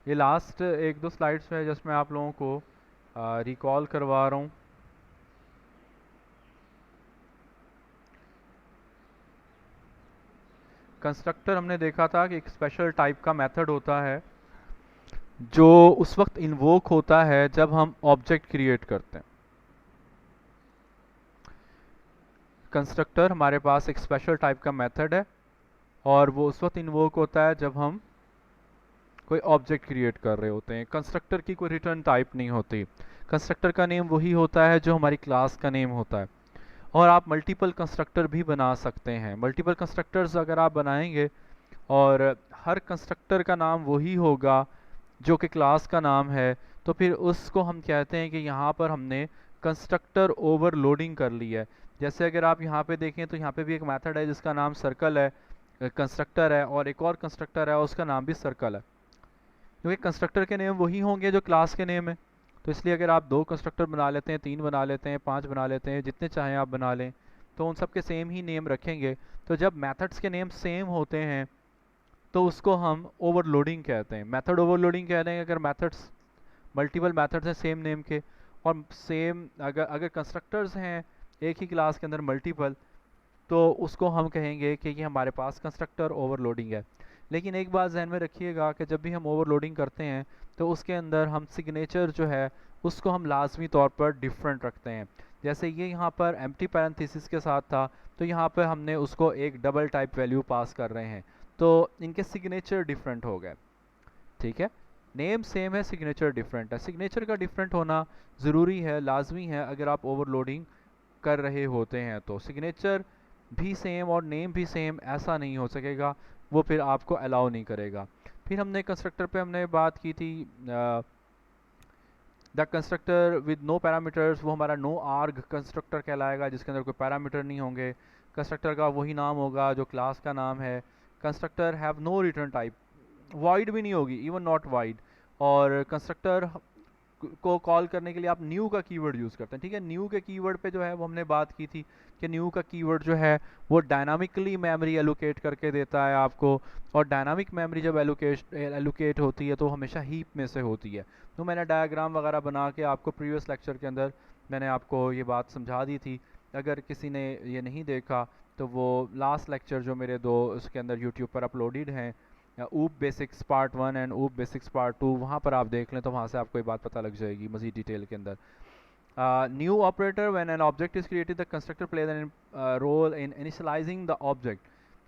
ये लास्ट एक दो स्लाइड्स है जिसमें आप लोगों को रिकॉल करवा रहा हूँ। कंस्ट्रक्टर हमने देखा था कि एक स्पेशल टाइप का मेथड होता है जो उस वक्त इन्वोक होता है जब हम ऑब्जेक्ट क्रिएट करते हैं। कंस्ट्रक्टर हमारे पास एक स्पेशल टाइप का मेथड है और वो उस वक्त इन्वोक होता है जब हम कोई ऑब्जेक्ट क्रिएट कर रहे होते हैं। कंस्ट्रक्टर की कोई रिटर्न टाइप नहीं होती। कंस्ट्रक्टर का नेम वही होता है जो हमारी क्लास का नेम होता है। और आप मल्टीपल कंस्ट्रक्टर भी बना सकते हैं। मल्टीपल कंस्ट्रक्टर्स अगर आप बनाएंगे और हर कंस्ट्रक्टर का नाम वही होगा जो कि क्लास का नाम है, तो फिर उसको हम कहते हैं कि यहाँ पर हमने कंस्ट्रक्टर ओवरलोडिंग कर ली है। जैसे अगर आप यहाँ पे देखें तो यहाँ पे भी एक मेथड है जिसका नाम सर्कल है, कंस्ट्रक्टर है, और एक और कंस्ट्रक्टर है उसका नाम भी सर्कल है। क्योंकि कंस्ट्रक्टर के नेम वही होंगे जो क्लास के नेम है, तो इसलिए अगर आप 2 कंस्ट्रक्टर बना लेते हैं, 3 बना लेते हैं, 5 बना लेते हैं, जितने चाहें आप बना लें, तो उन सब के सेम ही नेम रखेंगे। तो जब मेथड्स के नेम सेम होते हैं तो उसको हम ओवरलोडिंग कहते हैं। मेथड ओवरलोडिंग कह रहे हैं अगर मेथड्स मल्टीपल मेथड्स हैं सेम नेम के, और सेम अगर अगर कंस्ट्रक्टर्स हैं एक ही क्लास के अंदर मल्टीपल, तो उसको हम कहेंगे कि ये हमारे पास कंस्ट्रक्टर ओवरलोडिंग है। लेकिन एक बात जहन में रखिएगा कि जब भी हम ओवरलोडिंग करते हैं तो उसके अंदर हम सिग्नेचर जो है उसको हम लाजमी तौर पर डिफरेंट रखते हैं। जैसे ये यहाँ पर एम्प्टी पैरेंथेसिस के साथ था, तो यहाँ पर हमने उसको एक डबल टाइप वैल्यू पास कर रहे हैं, तो इनके सिग्नेचर डिफरेंट हो गए। ठीक है, नेम सेम है, सिग्नेचर डिफरेंट है। सिग्नेचर का डिफरेंट होना ज़रूरी है, लाजमी है अगर आप ओवरलोडिंग कर रहे होते हैं। तो सिग्नेचर भी सेम और नेम भी सेम ऐसा नहीं हो सकेगा, वो फिर आपको अलाउ नहीं करेगा। फिर हमने कंस्ट्रक्टर पे हमने बात की थी, the constructor with no parameters, वो हमारा नो आर्ग कंस्ट्रक्टर कहलाएगा जिसके अंदर कोई पैरामीटर नहीं होंगे। कंस्ट्रक्टर का वही नाम होगा जो क्लास का नाम है। Constructor have no return type, void भी नहीं होगी, इवन नॉट वाइड। और कंस्ट्रक्टर को कॉल करने के लिए आप न्यू का कीवर्ड यूज़ करते हैं। ठीक है, न्यू के कीवर्ड पे जो है वो हमने बात की थी कि न्यू का कीवर्ड जो है वो डायनामिकली मेमोरी एलोकेट करके देता है आपको, और डायनामिक मेमोरी जब एलोकेट होती है तो हमेशा हीप में से होती है। तो मैंने डायग्राम वगैरह बना के आपको प्रीवियस लेक्चर के अंदर मैंने आपको ये बात समझा दी थी। अगर किसी ने ये नहीं देखा तो वो लास्ट लेक्चर जो मेरे 2 उसके अंदर यूट्यूब पर अपलोडेड हैं, ऊप बेसिक्स पार्ट 1 एंड ऊप बेसिक्स पार्ट 2, वहाँ पर आप देख लें तो वहाँ से आपको ये बात पता लग जाएगी मज़ीद डिटेल के अंदर। New operator when an object is created the constructor plays a role in initializing the object.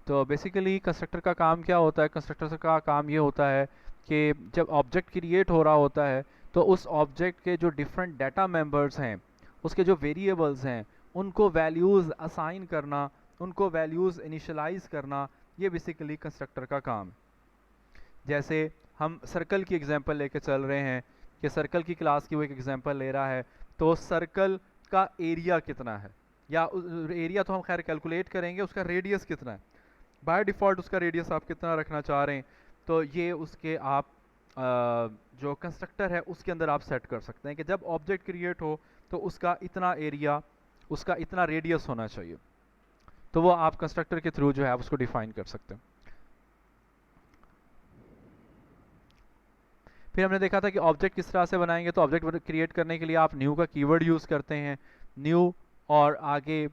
तो बेसिकली कंस्ट्रक्टर का काम क्या होता है? कंस्ट्रक्टर का काम ये होता है कि जब ऑब्जेक्ट क्रिएट हो रहा होता है तो उस ऑब्जेक्ट के जो डिफरेंट डाटा मेंबर्स हैं, उसके जो वेरिएबल्स हैं, उनको वैल्यूज़ असाइन करना, उनको वैल्यूज़ इनिशियलाइज करना, ये बेसिकली कंस्ट्रक्टर का काम है। जैसे हम सर्कल की एग्जांपल लेके चल रहे हैं कि सर्कल की क्लास की वो एक एग्जांपल ले रहा है, तो सर्कल का एरिया कितना है, या एरिया तो हम खैर कैलकुलेट करेंगे, उसका रेडियस कितना है। बाय डिफ़ॉल्ट उसका रेडियस आप कितना रखना चाह रहे हैं, तो ये उसके आप जो कंस्ट्रक्टर है उसके अंदर आप सेट कर सकते हैं कि जब ऑब्जेक्ट क्रिएट हो तो उसका इतना एरिया, उसका इतना रेडियस होना चाहिए। तो वो आप कंस्ट्रक्टर के थ्रू जो है आप उसको डिफाइन कर सकते हैं। फिर हमने देखा था कि ऑब्जेक्ट किस तरह से बनाएंगे। तो ऑब्जेक्ट क्रिएट करने के लिए आप न्यू का कीवर्ड यूज़ करते हैं, न्यू, और आगे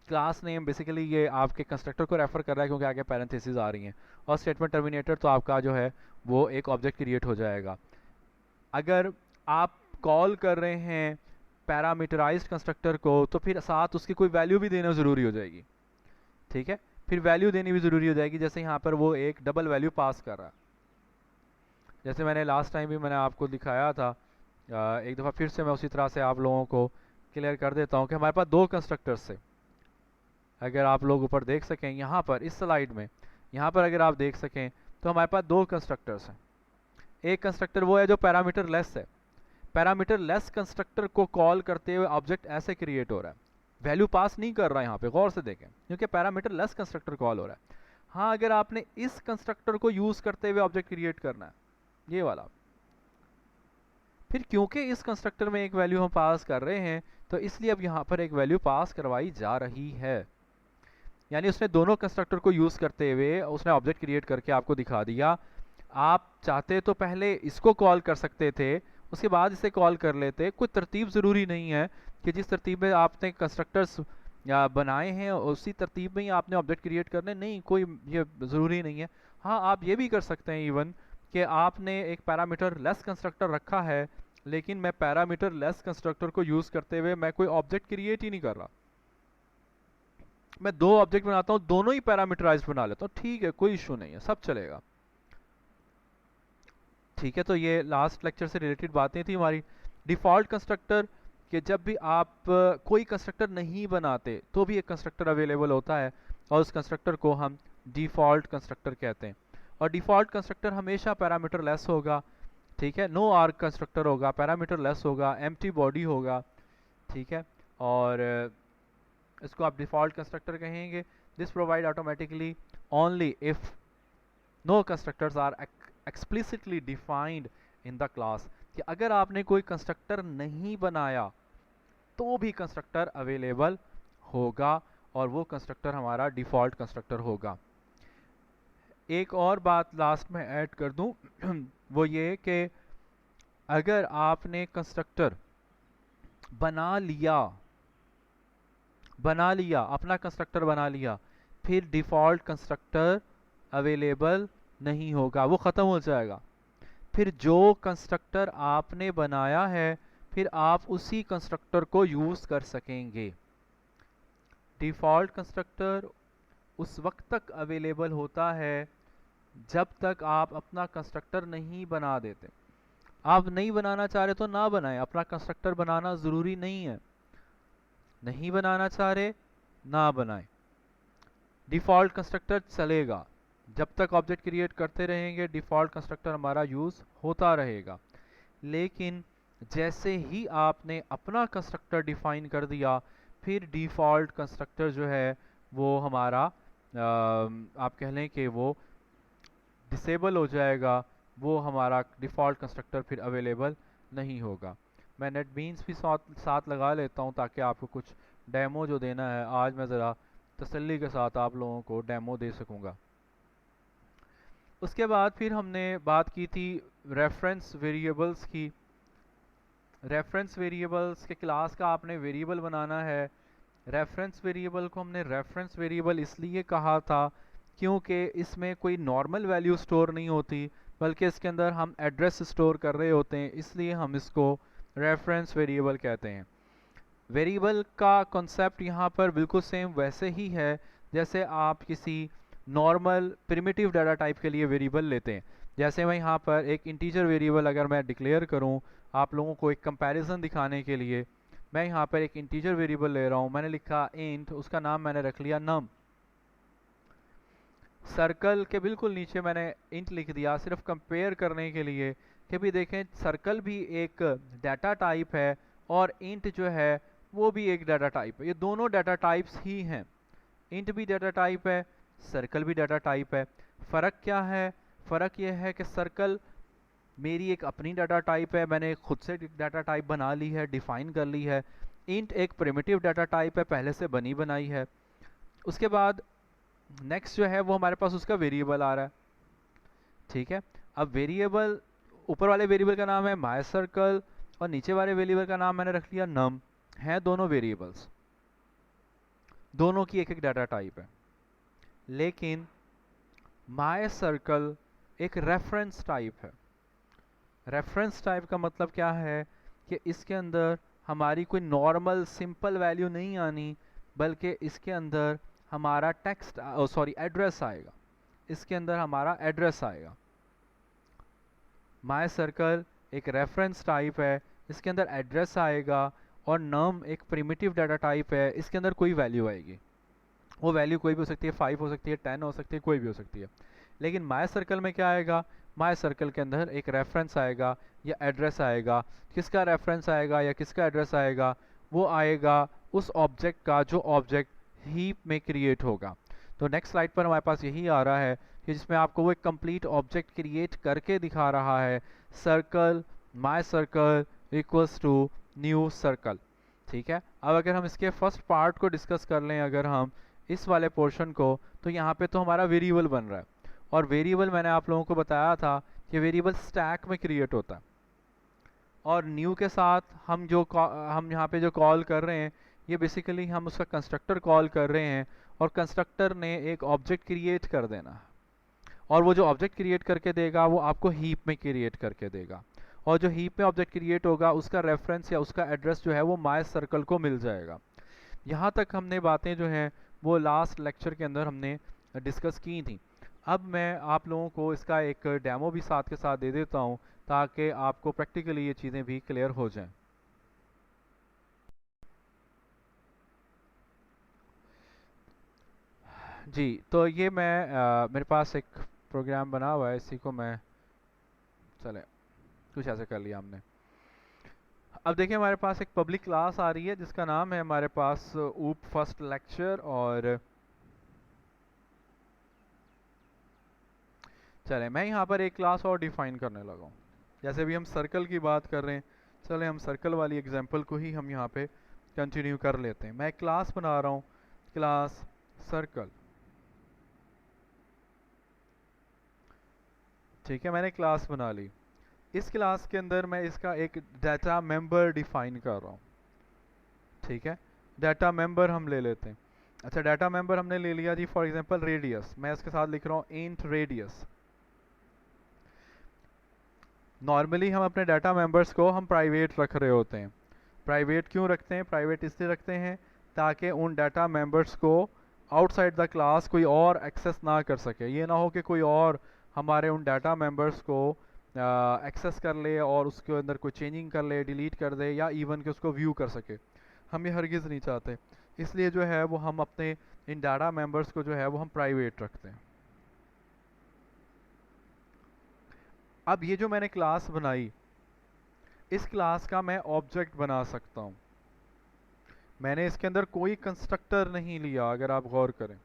क्लास नेम, बेसिकली ये आपके कंस्ट्रक्टर को रेफर कर रहा है क्योंकि आगे पैरेंथेसिस आ रही हैं, और स्टेटमेंट टर्मिनेटर, तो आपका जो है वो एक ऑब्जेक्ट क्रिएट हो जाएगा। अगर आप कॉल कर रहे हैं पैरामीटराइज्ड कंस्ट्रक्टर को तो फिर साथ उसकी कोई वैल्यू भी देना ज़रूरी हो जाएगी। ठीक है, फिर वैल्यू देनी भी ज़रूरी हो जाएगी। जैसे यहाँ पर वो एक डबल वैल्यू पास कर रहा है, जैसे मैंने लास्ट टाइम भी मैंने आपको दिखाया था। एक दफ़ा फिर से मैं उसी तरह से आप लोगों को क्लियर कर देता हूँ कि हमारे पास 2 कंस्ट्रक्टर्स से, अगर आप लोग ऊपर देख सकें यहाँ पर इस स्लाइड में, यहाँ पर अगर आप देख सकें तो हमारे पास 2 कंस्ट्रक्टर्स हैं। एक कंस्ट्रक्टर वो है जो पैरामीटर लेस है। पैरामीटर लेस कंस्ट्रक्टर को कॉल करते हुए ऑब्जेक्ट ऐसे क्रिएट हो रहा है, वैल्यू पास नहीं कर रहा है। यहाँ पे गौर से देखें, क्योंकि पैरामीटर लेस कंस्ट्रक्टर कॉल हो रहा है। हाँ, अगर आपने इस कंस्ट्रक्टर को यूज़ करते हुए ऑब्जेक्ट क्रिएट करना है, ये वाला, फिर क्योंकि इस कंस्ट्रक्टर में एक वैल्यू हम पास कर रहे हैं तो इसलिए अब यहाँ पर एक वैल्यू पास करवाई जा रही है। यानी उसने दोनों कंस्ट्रक्टर को यूज़ करते हुए उसने ऑब्जेक्ट क्रिएट करके आपको दिखा दिया। आप चाहते तो पहले इसको कॉल कर सकते थे, उसके बाद इसे कॉल कर लेते। कोई तरतीब ज़रूरी नहीं है कि जिस तरतीब में आपने कंस्ट्रक्टर्स या बनाए हैं उसी तरतीब में ही आपने ऑब्जेक्ट क्रिएट करने, नहीं, कोई ये ज़रूरी नहीं है। हाँ, आप ये भी कर सकते हैं इवन कि आपने एक पैरामीटर लेस कंस्ट्रक्टर रखा है, लेकिन मैं पैरामीटर लेस कंस्ट्रक्टर को यूज़ करते हुए मैं कोई ऑब्जेक्ट क्रिएट ही नहीं कर रहा, मैं दो ऑब्जेक्ट बनाता हूँ, दोनों ही पैरामीटराइज्ड बना लेता हूँ, ठीक है, कोई इशू नहीं है, सब चलेगा। ठीक है, तो ये लास्ट लेक्चर से रिलेटेड बातें थी हमारी। डिफ़ॉल्ट कंस्ट्रक्टर, कि जब भी आप कोई कंस्ट्रक्टर नहीं बनाते तो भी एक कंस्ट्रक्टर अवेलेबल होता है और उस कंस्ट्रक्टर को हम डिफ़ॉल्ट कंस्ट्रक्टर कहते हैं। और डिफ़ॉल्ट कंस्ट्रक्टर हमेशा पैरामीटर लेस होगा, ठीक है, नो आर्ग कंस्ट्रक्टर होगा, पैरामीटर लेस होगा, एम्प्टी बॉडी होगा, ठीक है। और इसको आप डिफ़ॉल्ट कंस्ट्रक्टर कहेंगे। This provide automatically only if no constructors are explicitly defined in the class, कि अगर आपने कोई कंस्ट्रक्टर नहीं बनाया तो भी कंस्ट्रक्टर अवेलेबल होगा और वो कंस्ट्रक्टर हमारा डिफ़ॉल्ट कंस्ट्रक्टर होगा। एक और बात लास्ट में ऐड कर दूं वो ये कि अगर आपने कंस्ट्रक्टर बना लिया अपना कंस्ट्रक्टर बना लिया, फिर डिफ़ॉल्ट कंस्ट्रक्टर अवेलेबल नहीं होगा, वो ख़त्म हो जाएगा। फिर जो कंस्ट्रक्टर आपने बनाया है फिर आप उसी कंस्ट्रक्टर को यूज़ कर सकेंगे। डिफ़ॉल्ट कंस्ट्रक्टर उस वक्त तक अवेलेबल होता है जब तक आप अपना कंस्ट्रक्टर नहीं बना देते। आप नहीं बनाना चाह रहे तो ना बनाएं, अपना कंस्ट्रक्टर बनाना ज़रूरी नहीं है, नहीं बनाना चाह रहे ना बनाएं, डिफ़ॉल्ट कंस्ट्रक्टर चलेगा, जब तक ऑब्जेक्ट क्रिएट करते रहेंगे डिफ़ॉल्ट कंस्ट्रक्टर हमारा यूज़ होता रहेगा। लेकिन जैसे ही आपने अपना कंस्ट्रक्टर डिफाइन कर दिया फिर डिफ़ॉल्ट कंस्ट्रक्टर जो है वो हमारा आप कह लें कि वो डिसेबल हो जाएगा, वो हमारा डिफ़ॉल्ट कंस्ट्रक्टर फिर अवेलेबल नहीं होगा। मैं नेटबीन्स भी साथ लगा लेता हूँ ताकि आपको कुछ डेमो जो देना है आज मैं ज़रा तसल्ली के साथ आप लोगों को डेमो दे सकूँगा। उसके बाद फिर हमने बात की थी रेफरेंस वेरिएबल्स की। रेफरेंस वेरिएबल्स के क्लास का आपने वेरिएबल बनाना है। रेफरेंस वेरिएबल को हमने रेफरेंस वेरिएबल इसलिए कहा था क्योंकि इसमें कोई नॉर्मल वैल्यू स्टोर नहीं होती, बल्कि इसके अंदर हम एड्रेस स्टोर कर रहे होते हैं, इसलिए हम इसको रेफरेंस वेरिएबल कहते हैं। वेरिएबल का कॉन्सेप्ट यहाँ पर बिल्कुल सेम वैसे ही है जैसे आप किसी नॉर्मल प्रिमिटिव डाटा टाइप के लिए वेरिएबल लेते हैं। जैसे मैं यहाँ पर एक इंटीजर वेरिएबल अगर मैं डिक्लेयर करूँ आप लोगों को एक कंपैरिजन दिखाने के लिए, मैं यहाँ पर एक इंटीजर वेरिएबल ले रहा हूँ, मैंने लिखा इंट, उसका नाम मैंने रख लिया नम। सर्कल के बिल्कुल नीचे मैंने इंट लिख दिया सिर्फ कंपेयर करने के लिए कि भी देखें सर्कल भी एक डाटा टाइप है और इंट जो है वो भी एक डाटा टाइप है, ये दोनों डाटा टाइप्स ही हैं। इंट भी डाटा टाइप है, सर्कल भी डाटा टाइप है। फ़र्क क्या है? फ़र्क यह है कि सर्कल मेरी एक अपनी डाटा टाइप है, मैंने खुद से डाटा टाइप बना ली है, डिफ़ाइन कर ली है। इंट एक प्रिमिटिव डाटा टाइप है, पहले से बनी बनाई है। उसके बाद नेक्स्ट जो है वो हमारे पास उसका वेरिएबल आ रहा है, ठीक है। अब वेरिएबल, ऊपर वाले वेरिएबल का नाम है माय सर्कल और नीचे वाले वेरिएबल का नाम मैंने रख लिया नम, है दोनों वेरिएबल्स, दोनों की एक एक डाटा टाइप है। लेकिन माय सर्कल एक रेफरेंस टाइप है। रेफरेंस टाइप का मतलब क्या है कि इसके अंदर हमारी कोई नॉर्मल सिंपल वैल्यू नहीं आनी, बल्कि इसके अंदर हमारा टेक्स्ट एड्रेस आएगा, इसके अंदर हमारा एड्रेस आएगा। माय सर्कल एक रेफरेंस टाइप है, इसके अंदर एड्रेस आएगा, और नम एक प्रिमिटिव डाटा टाइप है, इसके अंदर कोई वैल्यू आएगी। वो वैल्यू कोई भी हो सकती है, 5 हो सकती है, 10 हो सकती है, कोई भी हो सकती है। लेकिन माय सर्कल में क्या आएगा? माय सर्कल के अंदर एक रेफरेंस आएगा या एड्रेस आएगा। किसका रेफरेंस आएगा या किसका एड्रेस आएगा? वो आएगा उस ऑब्जेक्ट का जो ऑब्जेक्ट हीप में क्रिएट होगा। तो नेक्स्ट स्लाइड पर हमारे पास यही आ रहा है कि जिसमें आपको वो एक कंप्लीट ऑब्जेक्ट क्रिएट करके दिखा रहा है, circle my circle equals to new circle, ठीक है। अब अगर हम इसके फर्स्ट पार्ट को डिस्कस कर लें, अगर हम इस वाले पोर्शन को, तो यहाँ पे तो हमारा वेरिएबल बन रहा है, और वेरिएबल मैंने आप लोगों को बताया था कि वेरिएबल स्टैक में क्रिएट होता है, और न्यू के साथ हम यहाँ पे जो कॉल कर रहे हैं ये बेसिकली हम उसका कंस्ट्रक्टर कॉल कर रहे हैं, और कंस्ट्रक्टर ने एक ऑब्जेक्ट क्रिएट कर देना है, और वो जो ऑब्जेक्ट क्रिएट करके देगा वो आपको हीप में क्रिएट करके देगा, और जो हीप में ऑब्जेक्ट क्रिएट होगा उसका रेफरेंस या उसका एड्रेस जो है वो माय सर्कल को मिल जाएगा। यहाँ तक हमने बातें जो हैं वो लास्ट लेक्चर के अंदर हमने डिस्कस की थी। अब मैं आप लोगों को इसका एक डेमो भी साथ के साथ दे देता हूँ ताकि आपको प्रैक्टिकली ये चीज़ें भी क्लियर हो जाएं। जी, तो ये मेरे पास एक प्रोग्राम बना हुआ है, इसी को मैं चले कुछ ऐसे कर लिया हमने। अब देखिए हमारे पास एक पब्लिक क्लास आ रही है जिसका नाम है हमारे पास ऊप फर्स्ट लेक्चर, और चले मैं यहाँ पर एक क्लास और डिफाइन करने लगा हूँ। जैसे भी हम सर्कल की बात कर रहे हैं, चले हम सर्कल वाली एग्जांपल को ही हम यहाँ पे कंटिन्यू कर लेते हैं। मैं एक क्लास बना रहा हूँ, क्लास सर्कल। ठीक है, मैंने क्लास बना ली। इस क्लास के अंदर मैं इसका एक डाटा मेंबर डिफाइन कर रहा हूँ। ठीक है, डाटा मेंबर हम ले लेते हैं। अच्छा, डाटा मेंबर हमने ले लिया जी, फॉर एग्जांपल रेडियस, मैं इसके साथ लिख रहा हूँ इंट रेडियस। नॉर्मली हम अपने डाटा मेंबर्स को हम प्राइवेट रख रहे होते हैं। प्राइवेट क्यों रखते हैं? प्राइवेट इसलिए रखते हैं ताकि उन डाटा मेंबर्स को आउटसाइड द क्लास कोई और एक्सेस ना कर सके। ये ना हो कि कोई और हमारे उन डाटा मेंबर्स को एक्सेस कर ले और उसके अंदर कोई चेंजिंग कर ले, डिलीट कर दे, या इवन कि उसको व्यू कर सके। हम ये हरगिज़ नहीं चाहते, इसलिए जो है वो हम अपने इन डाटा मेंबर्स को जो है वो हम प्राइवेट रखते हैं। अब ये जो मैंने क्लास बनाई, इस क्लास का मैं ऑब्जेक्ट बना सकता हूँ। मैंने इसके अंदर कोई कंस्ट्रक्टर नहीं लिया, अगर आप गौर करें,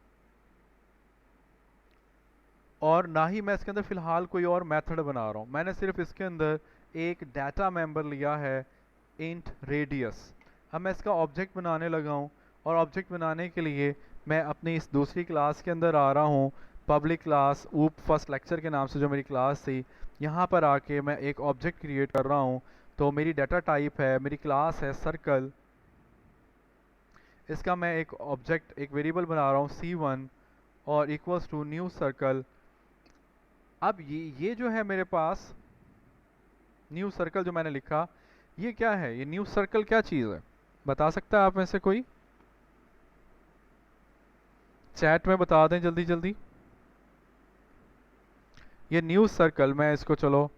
और ना ही मैं इसके अंदर फिलहाल कोई और मेथड बना रहा हूँ। मैंने सिर्फ इसके अंदर एक डाटा मेंबर लिया है इंट रेडियस। अब मैं इसका ऑब्जेक्ट बनाने लगा हूँ, और ऑब्जेक्ट बनाने के लिए मैं अपनी इस दूसरी क्लास के अंदर आ रहा हूँ, पब्लिक क्लास ऊप फर्स्ट लेक्चर के नाम से जो मेरी क्लास थी। यहाँ पर आके मैं एक ऑब्जेक्ट क्रिएट कर रहा हूँ। तो मेरी डाटा टाइप है, मेरी क्लास है सर्कल। इसका मैं एक ऑब्जेक्ट, एक वेरिएबल बना रहा हूँ C1 और इक्वल्स टू न्यू सर्कल। अब ये जो है मेरे पास न्यू सर्कल जो मैंने लिखा, ये क्या है? ये न्यू सर्कल क्या चीज़ है? बता सकता है आप में से कोई? चैट में बता दें जल्दी जल्दी। ये न्यू सर्कल, मैं इसको, चलो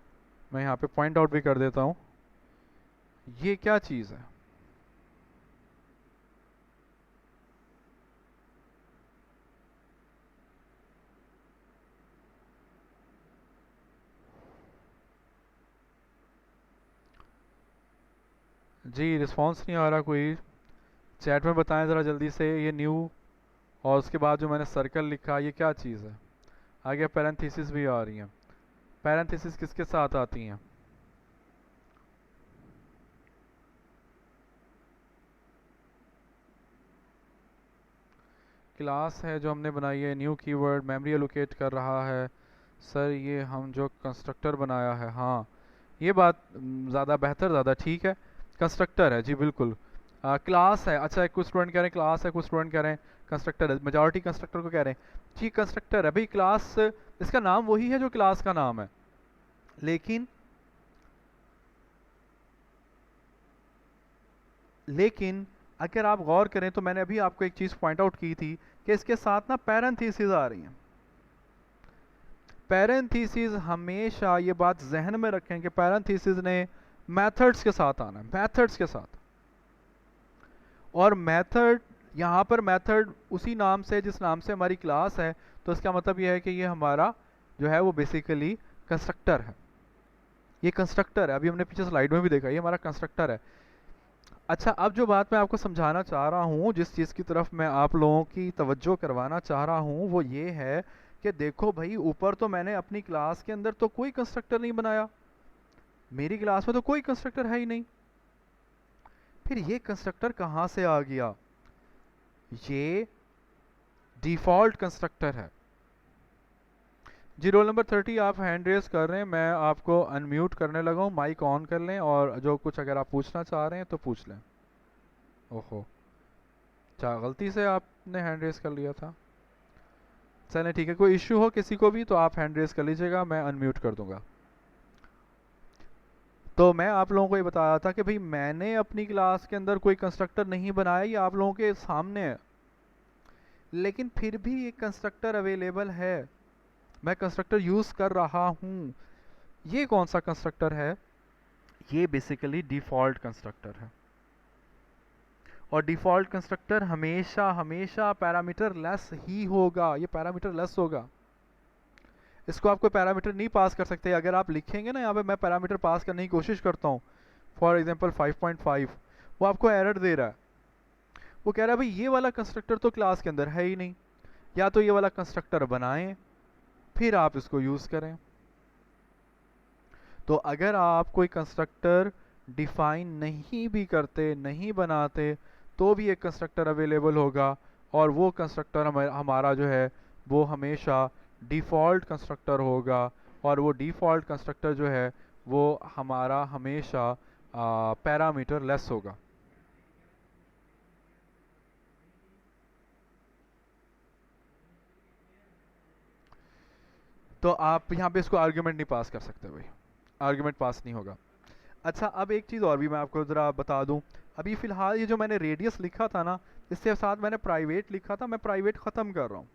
मैं यहाँ पे पॉइंट आउट भी कर देता हूँ, ये क्या चीज़ है? जी, रिस्पांस नहीं आ रहा कोई। चैट में बताएं ज़रा जल्दी से। ये न्यू और उसके बाद जो मैंने सर्कल लिखा, ये क्या चीज़ है? आगे पैरेंथेसिस भी आ रही हैं। पैरेंथेसिस किसके साथ आती हैं? क्लास है जो हमने बनाई है, न्यू कीवर्ड मेमोरी एलोकेट कर रहा है। सर ये हम जो कंस्ट्रक्टर बनाया है, हाँ ये बात ज़्यादा बेहतर, ज़्यादा ठीक है। कंस्ट्रक्टर है जी, बिल्कुल। क्लास है। अच्छा, कुछ स्टूडेंट कह रहे हैं क्लास है, कुछ स्टूडेंट कह रहे हैं कंस्ट्रक्टर है। मेजॉरिटी कंस्ट्रक्टर को कह रहे हैं जी कंस्ट्रक्टर है। भाई क्लास, इसका नाम वही है जो क्लास का नाम है, लेकिन लेकिन अगर आप गौर करें तो मैंने अभी आपको एक चीज़ पॉइंट आउट की थी कि इसके साथ ना पैरेंथेसिस आ रही हैं। पैरेंथेसिस, हमेशा ये बात जहन में रखें कि पैरेंथेसिस ने मेथड्स के साथ आना है, मेथड्स के साथ। और मेथड, यहाँ पर मेथड उसी नाम से जिस नाम से हमारी क्लास है, तो इसका मतलब यह है कि ये हमारा जो है वो बेसिकली कंस्ट्रक्टर है। ये कंस्ट्रक्टर है, अभी हमने पीछे स्लाइड में भी देखा, ये हमारा कंस्ट्रक्टर है। अच्छा, अब जो बात मैं आपको समझाना चाह रहा हूँ, जिस चीज़ की तरफ मैं आप लोगों की तवज्जो करवाना चाह रहा हूँ, वो ये है कि देखो भाई, ऊपर तो मैंने अपनी क्लास के अंदर तो कोई कंस्ट्रक्टर नहीं बनाया, मेरी क्लास में तो कोई कंस्ट्रक्टर है ही नहीं। फिर ये कंस्ट्रक्टर कहाँ से आ गया? ये डिफ़ॉल्ट कंस्ट्रक्टर है। जी रोल नंबर 30 आप हैंड रेस कर रहे हैं, मैं आपको अनम्यूट करने लगा हूँ, माइक ऑन कर लें और जो कुछ अगर आप पूछना चाह रहे हैं तो पूछ लें। ओहो, अच्छा गलती से आपने हैंड रेस कर लिया था। चलें ठीक है, कोई इश्यू हो किसी को भी तो आप हैंड रेस कर लीजिएगा, मैं अनम्यूट कर दूंगा। तो मैं आप लोगों को ये बता रहा था कि भाई मैंने अपनी क्लास के अंदर कोई कंस्ट्रक्टर नहीं बनाया, ये आप लोगों के सामने है, लेकिन फिर भी एक कंस्ट्रक्टर अवेलेबल है, मैं कंस्ट्रक्टर यूज़ कर रहा हूँ। ये कौन सा कंस्ट्रक्टर है? ये बेसिकली डिफ़ॉल्ट कंस्ट्रक्टर है, और डिफ़ॉल्ट कंस्ट्रक्टर हमेशा हमेशा पैरामीटर लेस ही होगा, ये पैरामीटर लेस होगा। इसको आप कोई पैरामीटर नहीं पास कर सकते। अगर आप लिखेंगे ना यहाँ पे मैं पैरामीटर पास करने की कोशिश करता हूँ, फॉर एग्जांपल 5.5, वो आपको एरर दे रहा है, वो कह रहा है भाई ये वाला कंस्ट्रक्टर तो क्लास के अंदर है ही नहीं, या तो ये वाला कंस्ट्रक्टर बनाएं फिर आप इसको यूज़ करें। तो अगर आप कोई कंस्ट्रक्टर डिफाइन नहीं भी करते, नहीं बनाते, तो भी एक कंस्ट्रक्टर अवेलेबल होगा, और वो कंस्ट्रक्टर हमारा जो है वो हमेशा डिफ़ॉल्ट कंस्ट्रक्टर होगा, और वो डिफ़ॉल्ट कंस्ट्रक्टर जो है वो हमारा हमेशा पैरामीटर लेस होगा। तो आप यहाँ पे इसको आर्ग्यूमेंट नहीं पास कर सकते भाई, आर्ग्यूमेंट पास नहीं होगा। अच्छा, अब एक चीज़ और भी मैं आपको ज़रा बता दूं, अभी फ़िलहाल ये जो मैंने रेडियस लिखा था ना, इसके साथ मैंने प्राइवेट लिखा था, मैं प्राइवेट ख़त्म कर रहा हूँ,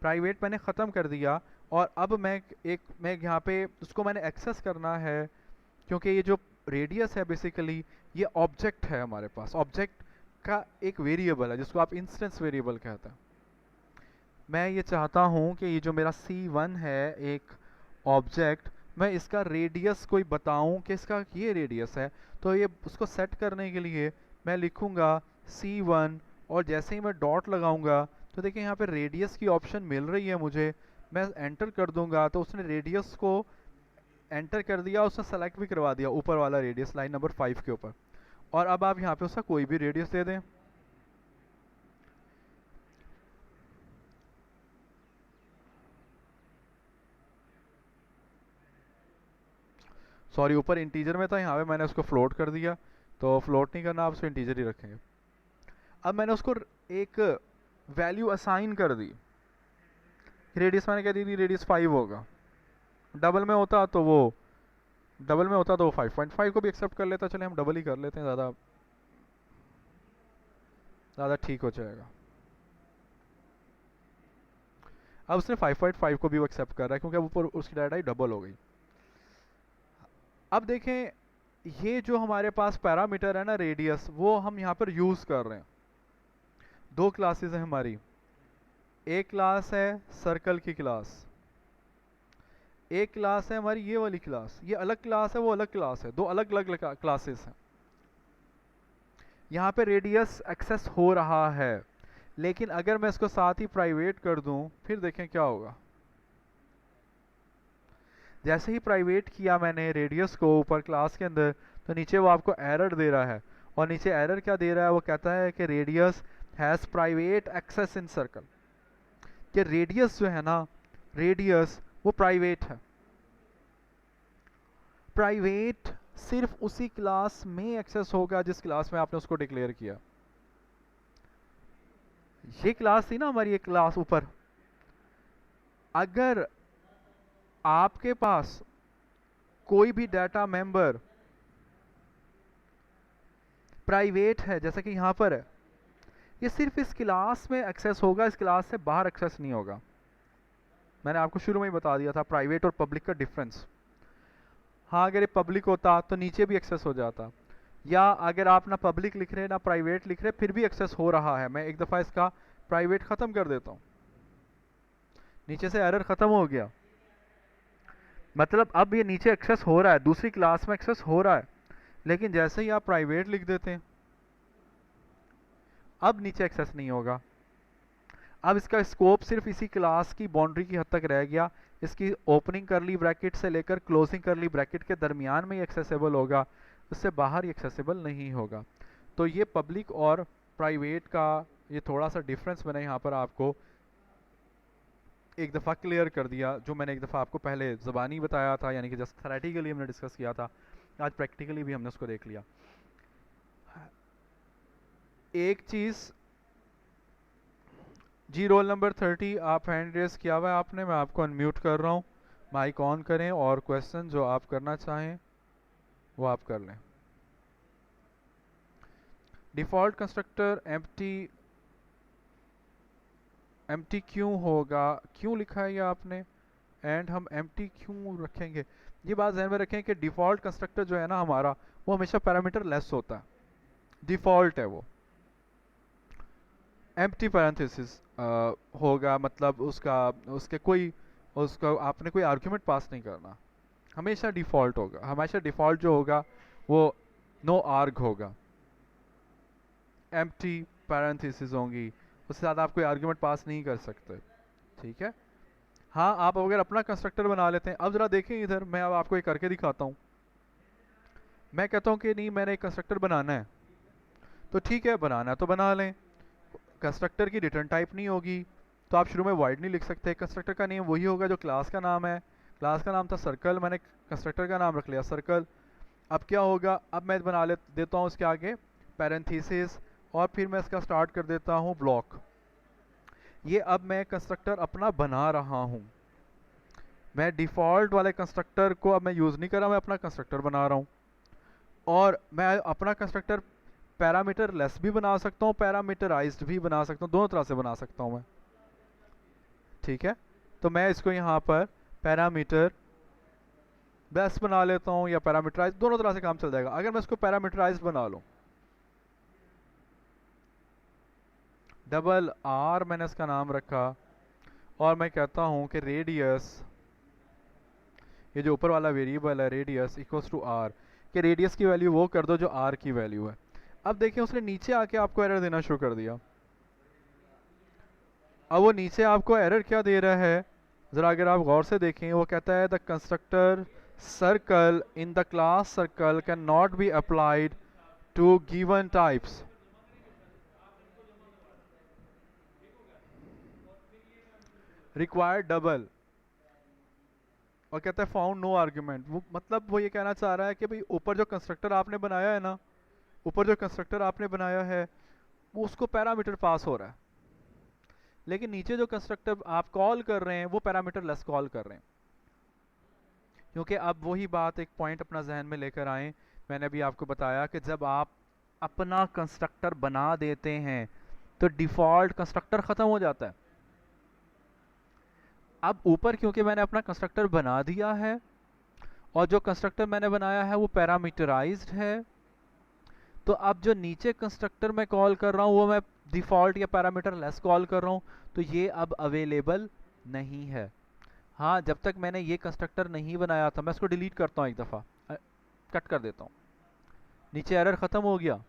प्राइवेट मैंने ख़त्म कर दिया, और अब मैं यहाँ पे उसको मैंने एक्सेस करना है, क्योंकि ये जो रेडियस है बेसिकली ये ऑब्जेक्ट है, हमारे पास ऑब्जेक्ट का एक वेरिएबल है जिसको आप इंस्टेंस वेरिएबल कहते हैं। मैं ये चाहता हूँ कि ये जो मेरा C1 है एक ऑब्जेक्ट, मैं इसका रेडियस कोई बताऊँ कि इसका ये रेडियस है, तो ये उसको सेट करने के लिए मैं लिखूँगा C1, और जैसे ही मैं डॉट लगाऊंगा तो देखिए यहाँ पे रेडियस की ऑप्शन मिल रही है मुझे, मैं एंटर कर दूंगा तो उसने रेडियस को एंटर कर दिया, उसने सेलेक्ट भी करवा दिया ऊपर वाला रेडियस लाइन नंबर 5 के ऊपर। और अब आप यहाँ पे उसका कोई भी रेडियस दे दें, सॉरी ऊपर इंटीजर में था, यहाँ पे मैंने उसको फ्लोट कर दिया, तो फ्लोट नहीं करना, आप उसको इंटीजर ही रखेंगे। अब मैंने उसको एक वैल्यू असाइन कर दी, रेडियस मैंने कह दी थी रेडियस 5 होगा, डबल में होता तो वो 5.5 को भी एक्सेप्ट कर लेता, चले हम डबल ही कर लेते हैं, ज़्यादा ज़्यादा ठीक हो जाएगा। अब उसने 5.5 को भी वो एक्सेप्ट कर रहा है, क्योंकि अब ऊपर उसकी डाटा डबल हो गई। अब देखें, ये जो हमारे पास पैरामीटर है ना रेडियस, वो हम यहाँ पर यूज़ कर रहे हैं। दो क्लासेस हैं हमारी, एक क्लास है सर्कल की क्लास, एक क्लास है हमारी ये वाली क्लास, ये अलग क्लास है वो अलग क्लास है, दो अलग अलग क्लासेस हैं। यहाँ पे रेडियस एक्सेस हो रहा है, लेकिन अगर मैं इसको साथ ही प्राइवेट कर दूं फिर देखें क्या होगा। जैसे ही प्राइवेट किया मैंने रेडियस को ऊपर क्लास के अंदर, तो नीचे वो आपको एरर दे रहा है, और नीचे एरर क्या दे रहा है, वो कहता है कि radius has private access in circle, कि रेडियस जो है ना, रेडियस वो प्राइवेट है, प्राइवेट सिर्फ उसी क्लास में एक्सेस होगा जिस क्लास में आपने उसको डिक्लेयर किया। ये क्लास थी ना हमारी, एक क्लास ऊपर, अगर आपके पास कोई भी डाटा मेंबर प्राइवेट है, जैसा कि यहाँ पर है, ये सिर्फ इस क्लास में एक्सेस होगा, इस क्लास से बाहर एक्सेस नहीं होगा। मैंने आपको शुरू में ही बता दिया था प्राइवेट और पब्लिक का डिफरेंस। हाँ, अगर ये पब्लिक होता तो नीचे भी एक्सेस हो जाता, या अगर आप ना पब्लिक लिख रहे ना प्राइवेट लिख रहे फिर भी एक्सेस हो रहा है। मैं एक दफ़ा इसका प्राइवेट ख़त्म कर देता हूँ, नीचे से एरर ख़त्म हो गया, मतलब अब ये नीचे एक्सेस हो रहा है, दूसरी क्लास में एक्सेस हो रहा है, लेकिन जैसे ही आप प्राइवेट लिख देते हैं अब नीचे एक्सेस नहीं होगा। अब इसका स्कोप सिर्फ इसी क्लास की बाउंड्री की हद तक रह गया, इसकी ओपनिंग करली ब्रैकेट से लेकर क्लोजिंग करली ब्रैकेट के दरमियान में ही एक्सेसिबल होगा, उससे बाहर ही एक्सेसिबल नहीं होगा। तो ये पब्लिक और प्राइवेट का ये थोड़ा सा डिफरेंस मैंने यहाँ पर आपको एक दफ़ा क्लियर कर दिया, जो मैंने एक दफ़ा आपको पहले ज़बानी बताया था, यानी कि जस्ट थ्योरेटिकली हमने डिस्कस किया था, आज प्रैक्टिकली भी हमने उसको देख लिया। एक चीज़ जी, रोल नंबर 30, आप हैंड रेस किया हुआ है आपने, मैं आपको अनम्यूट कर रहा हूँ, माइक ऑन करें और क्वेश्चन जो आप करना चाहें वो आप कर लें। डिफ़ॉल्ट कंस्ट्रक्टर एम्प्टी क्यों होगा, क्यों लिखा है ये आपने, एंड हम एम्प्टी क्यों रखेंगे? ये बात ध्यान में रखें कि डिफ़ॉल्ट कंस्ट्रक्टर जो है ना हमारा, वो हमेशा पैरामीटर लेस होता है, डिफ़ॉल्ट है वो। एम्प्टी पैरेंथेसिस होगा, मतलब उसका आपने कोई आर्ग्यूमेंट पास नहीं करना, हमेशा डिफ़ॉल्ट होगा, हमेशा डिफ़ॉल्ट जो होगा वो नो आर्ग होगा, एम्प्टी पैरेंथेसिस होंगी, उससे ज़्यादा आप कोई आर्ग्यूमेंट पास नहीं कर सकते, ठीक है। हाँ, आप अगर अपना कंस्ट्रक्टर बना लेते हैं, अब ज़रा देखें इधर, मैं अब आपको एक करके दिखाता हूँ। मैं कहता हूँ कि नहीं, मैंने एक कंस्ट्रक्टर बनाना है, तो ठीक है, बनाना तो बना लें। कंस्ट्रक्टर की रिटर्न टाइप नहीं होगी, तो आप शुरू में वॉइड नहीं लिख सकते। कंस्ट्रक्टर का नेम वही होगा जो क्लास का नाम है। क्लास का नाम था सर्कल, मैंने कंस्ट्रक्टर का नाम रख लिया सर्कल। अब क्या होगा, अब मैं बना देता हूँ इसके आगे पैरेंथेसिस, और फिर मैं इसका स्टार्ट कर देता हूँ ब्लॉक। ये अब मैं कंस्ट्रक्टर अपना बना रहा हूँ, मैं डिफ़ॉल्ट वाले कंस्ट्रक्टर को अब मैं यूज़ नहीं कर रहा, मैं अपना कंस्ट्रक्टर बना रहा हूँ। और मैं अपना कंस्ट्रक्टर पैरामीटर लेस भी बना सकता हूँ, पैरामीटराइज्ड भी बना सकता हूँ, दोनों तरह से बना सकता हूँ मैं, ठीक है। तो मैं इसको यहाँ पर पैरामीटर बेस बना लेता हूँ या पैरामीटराइज, दोनों तरह से काम चल जाएगा। अगर मैं इसको पैरामीटराइज बना लूँ, डबल आर मैंने इसका नाम रखा, और मैं कहता हूँ कि रेडियस, ये जो ऊपर वाला वेरिएबल है रेडियस इक्वल्स टू आर, कि रेडियस की वैल्यू वो कर दो जो आर की वैल्यू है। अब देखिए उसने नीचे आके आपको एरर देना शुरू कर दिया। अब वो नीचे आपको एरर क्या दे रहा है, ज़रा अगर आप गौर से देखें, वो कहता है the constructor circle in the class circle can not be applied to given types. Required double, और कहता है फाउंड नो आर्ग्यूमेंट। वो मतलब वो ये कहना चाह रहा है कि भाई ऊपर जो कंस्ट्रक्टर आपने बनाया है ना, ऊपर जो कंस्ट्रक्टर आपने बनाया है वो उसको पैरामीटर पास हो रहा है, लेकिन नीचे जो कंस्ट्रक्टर आप कॉल कर रहे हैं वो पैरामीटर लेस कॉल कर रहे हैं। क्योंकि अब वही बात, एक पॉइंट अपना जहन में लेकर आए, मैंने अभी आपको बताया कि जब आप अपना कंस्ट्रक्टर बना देते हैं तो डिफ़ॉल्ट कंस्ट्रक्टर ख़त्म हो जाता है। अब ऊपर क्योंकि मैंने अपना कंस्ट्रक्टर बना दिया है, और जो कंस्ट्रक्टर मैंने बनाया है वो पैरामीटराइज्ड है, तो अब जो नीचे कंस्ट्रक्टर मैं कॉल कर रहा हूँ वो मैं डिफ़ॉल्ट या पैरामीटर लेस कॉल कर रहा हूँ, तो ये अब अवेलेबल नहीं है। हाँ, जब तक मैंने ये कंस्ट्रक्टर नहीं बनाया था, मैं इसको डिलीट करता हूँ एक दफ़ा, कट कर देता हूँ, नीचे एरर ख़त्म हो गया,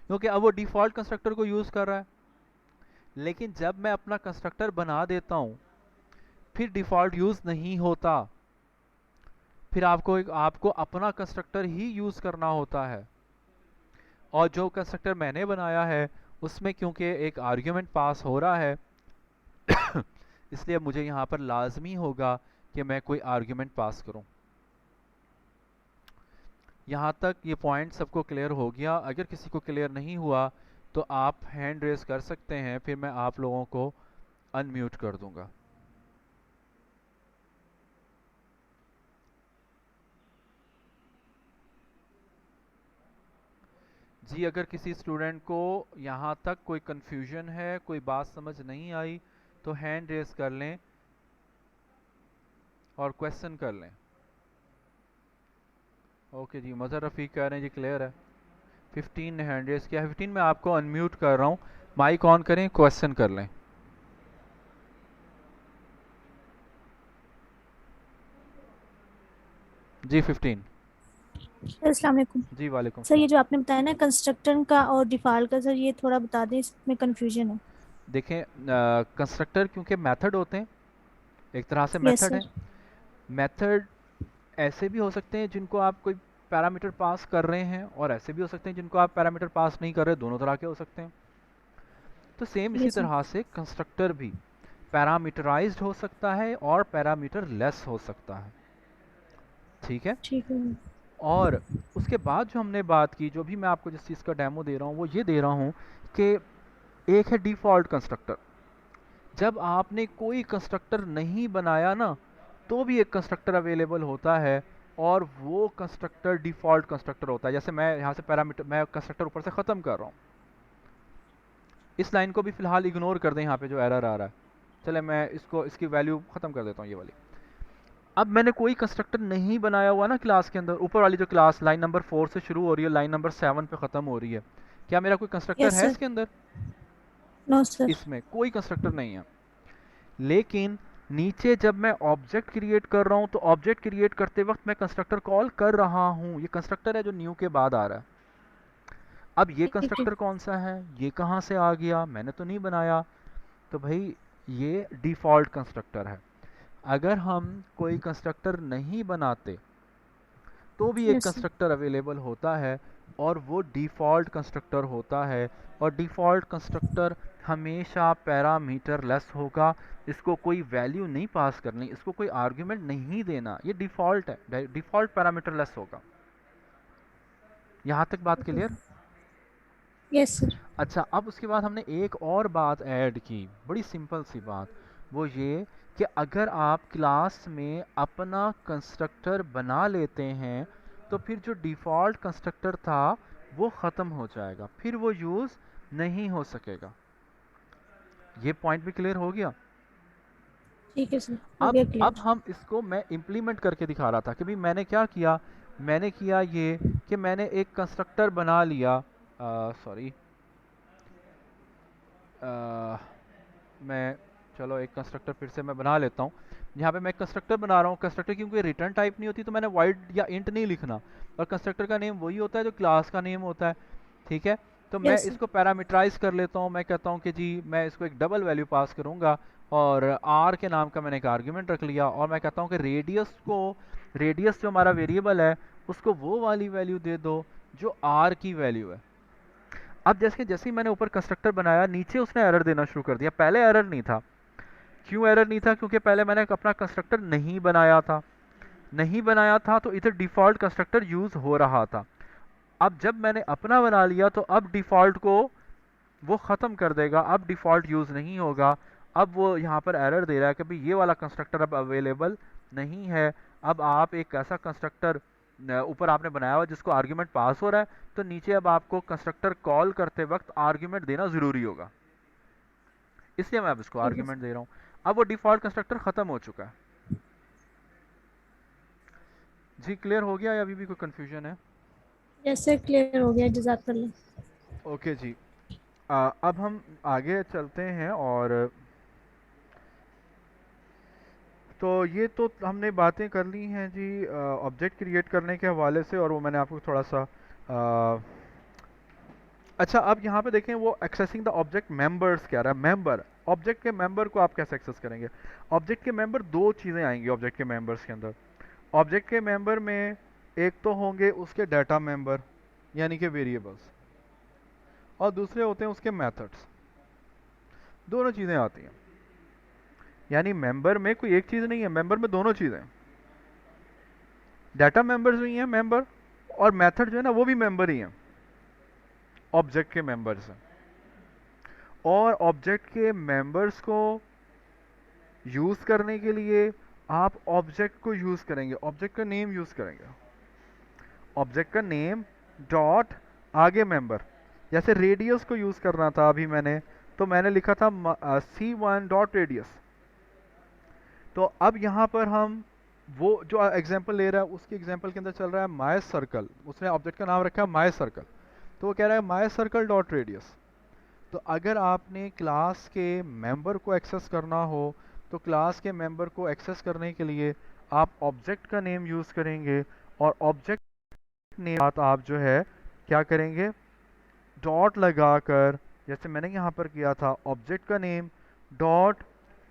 क्योंकि अब वो डिफ़ॉल्ट कंस्ट्रक्टर को यूज़ कर रहा है। लेकिन जब मैं अपना कंस्ट्रक्टर बना देता हूँ फिर डिफ़ॉल्ट यूज़ नहीं होता, फिर आपको अपना कंस्ट्रक्टर ही यूज़ करना होता है। और जो कंस्ट्रक्टर मैंने बनाया है उसमें क्योंकि एक आर्ग्यूमेंट पास हो रहा है इसलिए मुझे यहाँ पर लाजमी होगा कि मैं कोई आर्ग्यूमेंट पास करूँ। यहाँ तक ये पॉइंट सबको क्लियर हो गया? अगर किसी को क्लियर नहीं हुआ तो आप हैंड रेस कर सकते हैं, फिर मैं आप लोगों को अनम्यूट कर दूंगा। जी, अगर किसी स्टूडेंट को यहाँ तक कोई कन्फ्यूजन है, कोई बात समझ नहीं आई, तो हैंड रेस कर लें और क्वेश्चन कर लें। ओके जी, मज़हर रफ़ीक कह रहे हैं जी क्लियर है। 15 ने हैंड रेस किया है। 15 मैं आपको अनम्यूट कर रहा हूँ, माइक ऑन करें, क्वेश्चन कर लें। जी 15। अस्सलाम वालेकुम। जी वालेकुम सर, सलाम। ये जो आपने बताया ना कंस्ट्रक्टर का और डिफॉल्ट का, सर ये थोड़ा बता दें, इसमें कंफ्यूजन है। देखें, कंस्ट्रक्टर क्योंकि मेथड होते हैं, एक तरह से यस मेथड है। सर। मेथड ऐसे भी हो सकते हैं जिनको आप कोई पैरामीटर पास कर रहे हैं, और ऐसे भी हो सकते हैं जिनको आप पैरामीटर पास नहीं कर रहे, दोनों तरह के हो सकते हैं। तो सेम ठीक है इसी सर। तरह से कंस्ट्रक्टर भी पैरामीटराइज्ड हो सकता है और पैरामीटर लेस हो सकता है। ठीक है। ठीक है। और उसके बाद जो हमने बात की, जो भी मैं आपको जिस चीज़ का डेमो दे रहा हूँ वो ये दे रहा हूँ कि एक है डिफ़ॉल्ट कंस्ट्रक्टर। जब आपने कोई कंस्ट्रक्टर नहीं बनाया ना, तो भी एक कंस्ट्रक्टर अवेलेबल होता है, और वो कंस्ट्रक्टर डिफ़ॉल्ट कंस्ट्रक्टर होता है। जैसे मैं यहाँ से पैरामीटर, मैं कंस्ट्रक्टर ऊपर से ख़त्म कर रहा हूँ, इस लाइन को भी फ़िलहाल इग्नोर कर दें, यहाँ पे जो एरर आ रहा है, चले मैं इसको, इसकी वैल्यू ख़त्म कर देता हूँ, ये वाली। अब मैंने कोई कंस्ट्रक्टर नहीं बनाया हुआ ना क्लास के अंदर, ऊपर वाली जो क्लास लाइन नंबर 4 से शुरू हो रही है, लाइन नंबर 7 पे ख़त्म हो रही है, क्या मेरा कोई कंस्ट्रक्टर यस है सर। इसके अंदर? No sir. इसमें कोई कंस्ट्रक्टर नहीं है। लेकिन नीचे जब मैं ऑब्जेक्ट क्रिएट कर रहा हूँ, तो ऑब्जेक्ट क्रिएट करते वक्त मैं कंस्ट्रक्टर कॉल कर रहा हूँ। ये कंस्ट्रक्टर है जो न्यू के बाद आ रहा है। अब ये ठीक है। कंस्ट्रक्टर कौन सा है, ये कहाँ से आ गया, मैंने तो नहीं बनाया। तो भाई ये डिफ़ॉल्ट कंस्ट्रक्टर है। अगर हम कोई कंस्ट्रक्टर नहीं बनाते तो भी एक यस सर। कंस्ट्रक्टर अवेलेबल होता है, और वो डिफ़ॉल्ट कंस्ट्रक्टर होता है। और डिफ़ॉल्ट कंस्ट्रक्टर हमेशा पैरामीटर लेस होगा, इसको कोई वैल्यू नहीं पास करनी, इसको कोई आर्ग्यूमेंट नहीं देना, ये डिफ़ॉल्ट है, डिफ़ॉल्ट पैरामीटर लेस होगा। यहाँ तक बात क्लियर? Yes sir. अच्छा, अब उसके बाद हमने एक और बात ऐड की, बड़ी सिंपल सी बात, वो ये कि अगर आप क्लास में अपना कंस्ट्रक्टर बना लेते हैं, तो फिर जो डिफ़ॉल्ट कंस्ट्रक्टर था वो ख़त्म हो जाएगा, फिर वो यूज़ नहीं हो सकेगा। ये पॉइंट भी क्लियर हो गया? ठीक है सर, हो अब गया अब क्लियर। हम इसको, मैं इम्प्लीमेंट करके दिखा रहा था कि भाई मैंने क्या किया। मैंने किया ये कि मैंने एक कंस्ट्रक्टर बना लिया, सॉरी, मैं, चलो एक कंस्ट्रक्टर फिर से मैं बना लेता हूँ। यहाँ पे मैं कंस्ट्रक्टर बना रहा हूँ, कंस्ट्रक्टर क्योंकि रिटर्न टाइप नहीं होती, तो मैंने वाइड या इंट नहीं लिखना, और कंस्ट्रक्टर का नेम वही होता है जो क्लास का नेम होता है। ठीक है। तो मैं यस सर। इसको पैरामीटराइज कर लेता हूँ, मैं कहता हूँ कि जी मैं इसको एक डबल वैल्यू पास करूँगा, और आर के नाम का मैंने एक आर्ग्यूमेंट रख लिया, और मैं कहता हूँ कि रेडियस को, रेडियस जो हमारा वेरिएबल है उसको वो वाली वैल्यू दे दो जो आर की वैल्यू है। अब जैसे जैसे ही मैंने ऊपर कंस्ट्रक्टर बनाया, नीचे उसने एरर देना शुरू कर दिया। पहले एरर नहीं था। क्यों एरर नहीं था? क्योंकि पहले मैंने अपना कंस्ट्रक्टर नहीं बनाया था। नहीं बनाया था तो इधर डिफ़ॉल्ट कंस्ट्रक्टर यूज़ हो रहा था। अब जब मैंने अपना बना लिया, तो अब डिफ़ॉल्ट को वो ख़त्म कर देगा, अब डिफ़ॉल्ट यूज़ नहीं होगा। अब वो यहाँ पर एरर दे रहा है कि भाई ये वाला कंस्ट्रक्टर अब अवेलेबल नहीं है। अब आप एक ऐसा कंस्ट्रक्टर ऊपर आपने बनाया हुआ जिसको आर्ग्यूमेंट पास हो रहा है, तो नीचे अब आपको कंस्ट्रक्टर कॉल करते वक्त आर्ग्यूमेंट देना ज़रूरी होगा, इसलिए मैं अब इसको ठीक है आर्ग्यूमेंट सर। दे रहा हूँ। अब वो डिफ़ॉल्ट कंस्ट्रक्टर ख़त्म हो चुका है। जी क्लियर हो गया या अभी भी कोई कन्फ्यूजन है? यस सर, क्लियर हो गया, जज़ाकल्लाह। ओके जी। अब हम आगे चलते हैं, और तो ये तो हमने बातें कर ली हैं जी ऑब्जेक्ट क्रिएट करने के हवाले से, और वो मैंने आपको थोड़ा सा अच्छा, अब यहाँ पे देखें वो एक्सेसिंग द ऑब्जेक्ट मेंबर्स कह रहा है। मेंबर, ऑब्जेक्ट के मेंबर को आप कैसे एक्सेस करेंगे? ऑब्जेक्ट के मेंबर, दो चीज़ें आएंगी ऑब्जेक्ट के मेंबर्स के अंदर। ऑब्जेक्ट के मेंबर में एक तो होंगे उसके डाटा मेंबर, यानी कि वेरिएबल्स, और दूसरे होते हैं उसके मेथड्स। दोनों चीज़ें आती हैं, यानी मेंबर में कोई एक चीज़ नहीं है, मेंबर में दोनों चीज़ें। डाटा मेंबर्स भी हैं मेंबर, और मेथड जो है ना वो भी मेंबर ही हैं, ऑब्जेक्ट के मेंबर्स हैं। और ऑब्जेक्ट के मेंबर्स को यूज़ करने के लिए आप ऑब्जेक्ट को यूज़ करेंगे, ऑब्जेक्ट का नेम यूज़ करेंगे। ऑब्जेक्ट का नेम डॉट आगे मेंबर, जैसे रेडियस को यूज़ करना था अभी मैंने, तो मैंने लिखा था C1 डॉट रेडियस। तो अब यहाँ पर हम वो जो एग्जांपल ले रहा है उसके एग्जांपल के अंदर चल रहा है माय सर्कल, उसने ऑब्जेक्ट का नाम रखा है माय सर्कल, तो वो कह रहा है माय सर्कल डॉट रेडियस। तो अगर आपने क्लास के मेंबर को एक्सेस करना हो, तो क्लास के मेंबर को एक्सेस करने के लिए आप ऑब्जेक्ट का नेम यूज़ करेंगे, और ऑब्जेक्ट नेम साथ आप जो है क्या करेंगे, डॉट लगाकर, जैसे मैंने यहाँ पर किया था ऑब्जेक्ट का नेम डॉट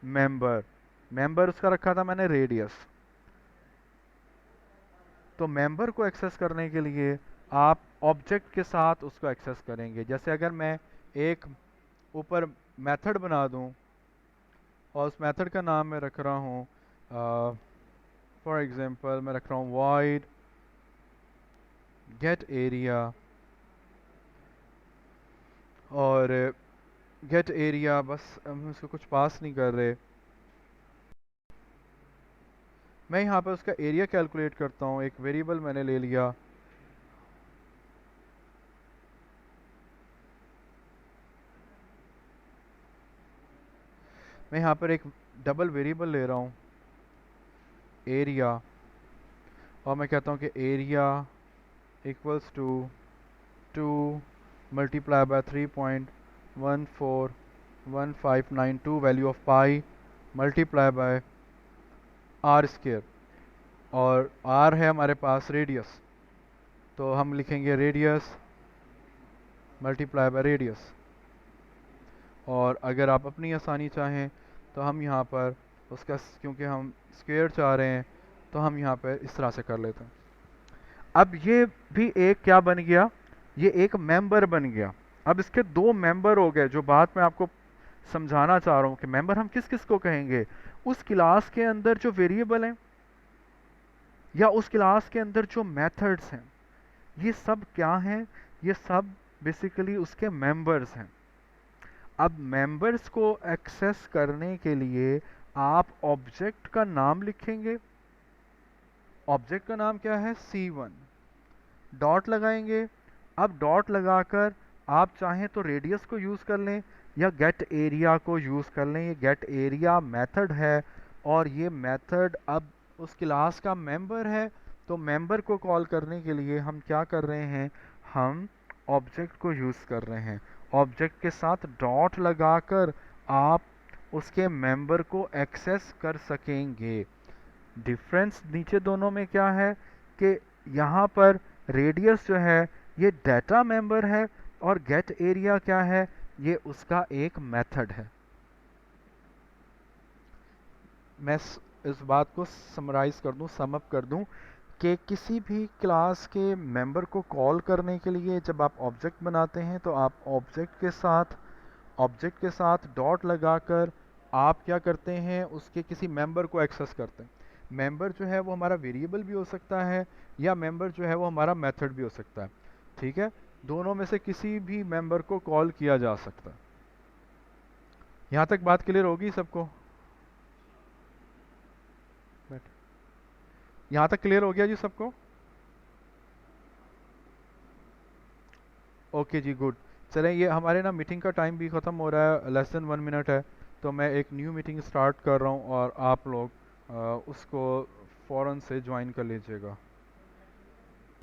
मेंबर, मेंबर उसका रखा था मैंने रेडियस। तो मेंबर को एक्सेस करने के लिए आप ऑब्जेक्ट के साथ उसको एक्सेस करेंगे। जैसे अगर मैं एक ऊपर मेथड बना दूं, और उस मेथड का नाम मैं रख रहा हूँ, फॉर एग्जांपल मैं रख रहा हूँ void get area, और गेट एरिया बस हम उसको कुछ पास नहीं कर रहे। मैं यहाँ पर उसका एरिया कैलकुलेट करता हूँ, एक वेरिएबल मैंने ले लिया, मैं यहाँ पर एक डबल वेरिएबल ले रहा हूँ एरिया, और मैं कहता हूँ कि area equals to 2 multiply by 3.141592 value of pi multiply by R square, और आर है हमारे पास रेडियस, तो हम लिखेंगे रेडियस मल्टीप्लाई बाय रेडियस। और अगर आप अपनी आसानी चाहें तो हम यहाँ पर उसका क्योंकि हम स्क्वायर चाह रहे हैं तो हम यहाँ पर इस तरह से कर लेते हैं। अब ये भी एक क्या बन गया, ये एक मेंबर बन गया। अब इसके दो मेंबर हो गए, जो बात मैं आपको समझाना चाह रहा हूँ कि मेंबर हम किस किस को कहेंगे, उस क्लास के अंदर जो वेरिएबल हैं या उस क्लास के अंदर जो मेथड्स हैं, ये सब क्या हैं, ये सब बेसिकली उसके मेंबर्स हैं। अब मेंबर्स को एक्सेस करने के लिए आप ऑब्जेक्ट का नाम लिखेंगे, ऑब्जेक्ट का नाम क्या है C1, डॉट लगाएंगे। अब डॉट लगाकर आप चाहें तो रेडियस को यूज़ कर लें या गेट एरिया को यूज़ कर लें, ये गेट एरिया मेथड है और ये मेथड अब उस क्लास का मेंबर है। तो मेंबर को कॉल करने के लिए हम क्या कर रहे हैं, हम ऑब्जेक्ट को यूज़ कर रहे हैं। ऑब्जेक्ट के साथ डॉट लगाकर आप उसके मेंबर को एक्सेस कर सकेंगे। डिफरेंस नीचे दोनों में क्या है कि यहाँ पर रेडियस जो है ये डाटा मेंबर है और गेट एरिया क्या है, ये उसका एक मेथड है। मैं इस बात को समराइज कर दूं, सम अप कर दूं कि किसी भी क्लास के मेंबर को कॉल करने के लिए जब आप ऑब्जेक्ट बनाते हैं तो आप ऑब्जेक्ट के साथ डॉट लगाकर आप क्या करते हैं, उसके किसी मेंबर को एक्सेस करते हैं। मेंबर जो है वो हमारा वेरिएबल भी हो सकता है या मेंबर जो है वो हमारा मेथड भी हो सकता है, ठीक है। दोनों में से किसी भी मेंबर को कॉल किया जा सकता है। यहाँ तक बात क्लियर होगी सबको? यहाँ तक क्लियर हो गया जी सबको? ओके जी, गुड। चलें, ये हमारे ना मीटिंग का टाइम भी ख़त्म हो रहा है, लेस देन 1 मिनट है, तो मैं एक न्यू मीटिंग स्टार्ट कर रहा हूँ और आप लोग उसको फ़ौरन से ज्वाइन कर लीजिएगा।